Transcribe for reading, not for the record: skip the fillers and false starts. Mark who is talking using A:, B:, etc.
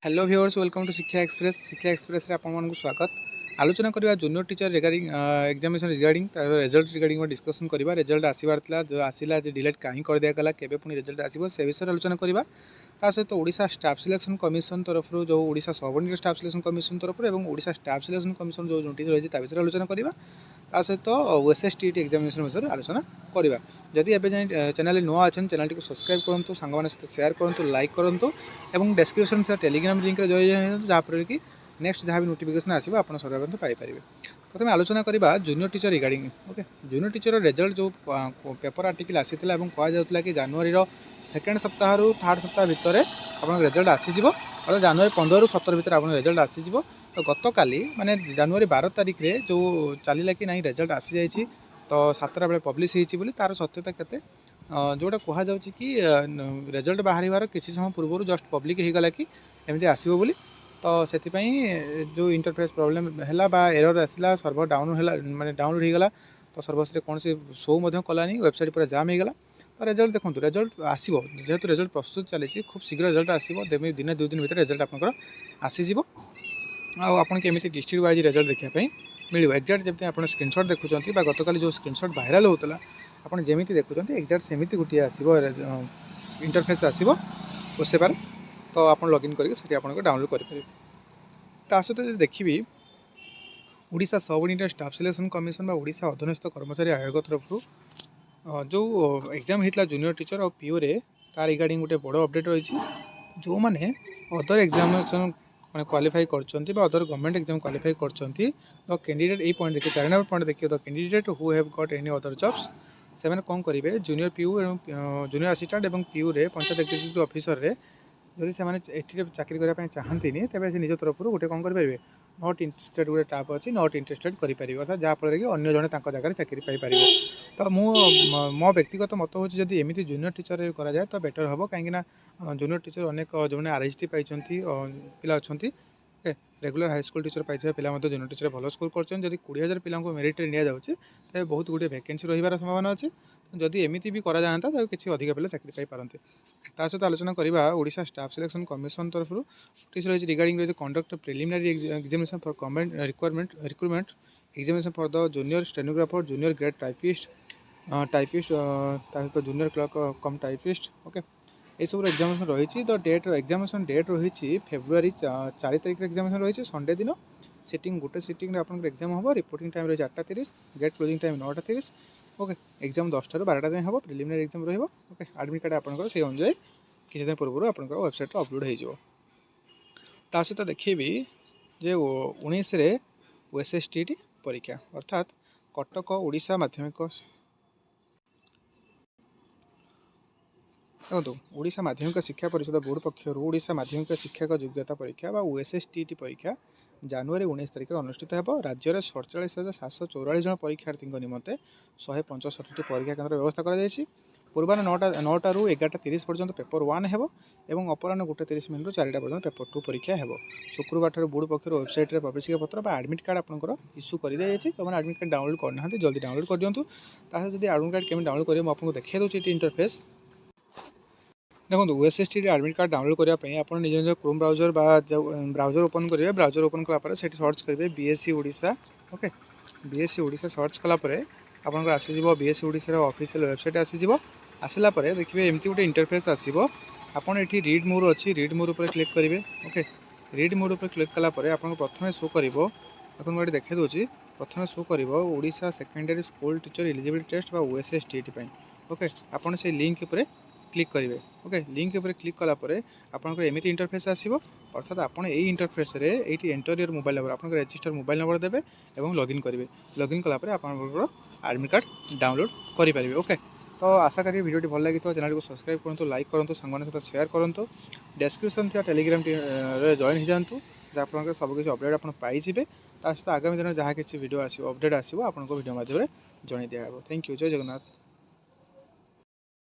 A: Hello viewers, welcome to शिक्षा express रे आपन स्वागत। आलोचना करबा junior teacher regarding examination regarding result regarding discussion करबा। रिजल्ट आसीबार थिला जो आसीला जे डिलीट काहे कर दिया गला, केबे पुनी रिजल्ट आसीबो से विषय आलोचना करबा। ता सहित ओडिशा स्टाफ सिलेक्शन कमिशन तरफ जो Odisha subordinate staff selection commission तरफ एवं ओडिशा स्टाफ सिलेक्शन कमिशन जो नोटिस रही ता विषय आलोचना करबा। ता सहित ओएसएसटीटी एग्जामिनेशन विषय आलोचना करबा। जदि एबे जाय चैनल नुआ अछन चैनल को सब्सक्राइब करंतु, सांग माने सहित शेयर करंतु, लाइक करंतु एवं डिस्क्रिप्शन से टेलीग्राम लिंक रे जॉइन जहाँपर कि नेक्स्ट जहाँ भी नोटिफिकेशन आसो आप सर्वप्रथम पाइपर। प्रथम आलोचना करबा junior teacher regarding. Okay, junior teacher result जो पेपर आर्टिकल आसीथिला एवं कहा जाउतला कि जनवरी रो सेकेंड सप्ताह रु थर्ड सप्ताह भितर आपन रिजल्ट आसीजिवो, और जनवरी 15 रु 17 भितर आपन रिजल्ट आसीजिवो। तो गतकाली माने जनवरी 12 तारिख रे जो चलिला कि नहीं रिजल्ट आसी जाइछि, तो 7टा बेले पब्लिश होइछि बोली तार सत्यता केते जोटा कहा जाउछि कि रिजल्ट बाहरिबार किछि समय पूर्व जस्ट पब्लिक हो गला कि एमती आसीबो बोली। तो सेतिपई जो इंटरफेस प्रॉब्लम हैला बा एरर आसिला, सर्वर डाउन हैला माने डाउनलोड हो गला, तो सर्वर से कौन से शो मध्य कलानी, वेबसाइट पूरा जाम हो गला। तो रिजल्ट देखो, रिजल्ट आसीबो जेहेतु रिजल्ट प्रस्तुत चली खूब शीघ्र रिजल्ट आसीबो। दिन 2 दिन भीतर रिजल्ट आपनकर आसीजिवो। आपन केमिति डिस्ट्रिक्ट वाइज रिजल्ट देखिया पई मिलिबो। एक्जाक्ट जब आपन स्क्रीनशॉट देखुचंती बा गतकाली जो स्क्रीनशॉट वायरल होतला आपन जेमिति देखुचंती एक्जाक्ट सेमिति गुटिया आसीबो, इंटरफेस आसीबो उसे बार। तो आप लॉगिन करके सेठी आपन डाउनलोड करेंगे। ता सहित देखिए Odisha subordinate staff selection commission Odisha अधीनस्थ कर्मचारी आयोग तरफ जो एग्जाम होता जूनियर टीचर और पीओ रे तार रिगार्डिंग गोटे बड़ अपडेट रही। जो मैंने अदर एग्जामिनेशन मैंने क्वालिफाई करछंती बा अदर गवर्नमेंट एग्जाम क्वालिफाई करछंती, द कैंडिडेट ए पॉइंट देखिए 4 नंबर पॉइंट देखिए, the candidate who have got any other jobs से मैंने कौन करेंगे जूनियर पीओ एवं जूनियर असिस्टेंट एवं पीओ रे पंचायत एक्जीक्यूटिव ऑफिसर रे जदि से चाकरी करने चाहती तेज से निज तरफ गोटे कौन करेंगे नॉट इंटरेस्टेड गोटे टैप अच्छी नॉट इंटरेस्टेड करेंगे, अर्थात जहाँफल कि अन्य जड़े जगह चाकरी पाइपर। तो मो व्यक्तिगत मत हूँ जब एमती जूनियर टीचर कराए तो बेटर हम कहीं जूनियर टीचर अनेक जो आरएचटी पाई पिला अच्छा रेगुलर हाईस्कल टीचर पाई पिला जूनियर टीचर भल स्कोर कर 20,000 पिला मेरिट नि जाऊँगी, तो बहुत गुटे वैकेंसी रही संभावना अच्छी। जदि एमती भी करा जाता तो किसी अधिक पिला चाकरी पाइपारते। ता सहित आलोचना करबा ओडिशा स्टाफ सिलेक्शन कमिशन तरफ नोटिस रही रिगार्डिंग रही conduct preliminary examination for government requirement examination for the junior stenographer, junior grade typist सहित junior clerk cum typist. Okay, ये सब एग्जामिनेशन रही। तो डेट एग्जामिनेशन डेट रही फेब्रुआरी 4 तारिख एग्जामिनेशन रही संडे दिन। सिटिंग गोटे सिटिंग आपन एग्जाम हम, रिपोर्टिंग टाइम रही 8:30, gate closing time 9:30। Okay, exam 10 टा 12 जाए हम, प्रिलिमिनरी एग्जाम रही। ओके, एडमिट कार्ड आपन से अनुसार किसी दिन पूर्व आप वेबसाइट अपलोड हो। सहित देखी जे 19 रे ओएसएसटीटी परीक्षा अर्थात कटक ओडिशा माध्यमिक देखो ओडिशा माध्यमिक शिक्षा परिषद बोर्ड पक्षर ओडिशा माध्यमिक शिक्षक योग्यता परीक्षा ओएसएसटीटी परीक्षा जनवरी 19 तारिख अनुष्ठित हो। राज्य में 47,744 जन परीक्षार्थी निमंते 165 परीक्षा केन्द्र व्यवस्था कर पूर्वाह 9टा रु 11:30 पर्यंत पेपर 1 है और अपराह 1:30 मिनट 4टा पर्यंत पेपर 2 परीक्षा है। शुक्रवार बोर्ड पक्ष वेबसाइट रे प्रवेशिका पत्र आडमिट कार्ड आपंकर इश्यू कर दी जाए। तो आडमिट कार्ड डाउनलोड करना जल्दी डाउनलोड कर दिंतु। जब आडमिट कार्ड केमी डाउनलोड करेंगे आपको देखा दूसरी इंटरफेस। देखो ओएसएसटीटी आडमिट कार्ड डाउनलोड करने आप निज निज क्रोम ब्राउजर ब्राउजर ओपन करेंगे। ब्राउजर ओपन कलापर से सर्च करेंगे BSC Odisha. Okay, BSC Odisha search कलापर आपंकर आसीज बीएससी ओडिशा ऑफिशियल वेबसाइट आसीज। आसला देखिए एमती गोटे इंटरफेस आसो। आपड़ ये रीड मोर अच्छी रीड मोर पर क्लिक करेंगे। ओके, रीड मोर पर क्लिक कलापर आप प्रथम शो कर ये देखा दूसरी प्रथम शो कर Odisha secondary school teacher eligibility test OSSTT. Okay, आपड़ से लिंक पर क्लिक करेंगे। ओके, लिंक पर क्लिक कलापर आपंकर एमती इंटरफेस आसो। अर्थात आपड़ यही इंटरफेस रे ये एंटर योर मोबाइल नंबर आप रजिस्टर मोबाइल नंबर देवे और लॉगिन करेंगे। लॉगिन कलापर आप आडमिट कार्ड डाउनलोड करेंगे। ओके, तो आशा करी वीडियो भल लगी चैनल को सब्सक्राइब करूँ, लाइक करूँ, सांग सहित शेयर करूँ, डिस्क्रिप्शन थी टेलीग्राम जॉइन हो जातु जहाँ सबकि अपडेट आप पाइबे। सहित आगामी दिन जहाँ किसी वीडियो आसो अपडेट आसो आपको वीडियो माध्यम जन दिया। थैंक यू, जय जगन्नाथ।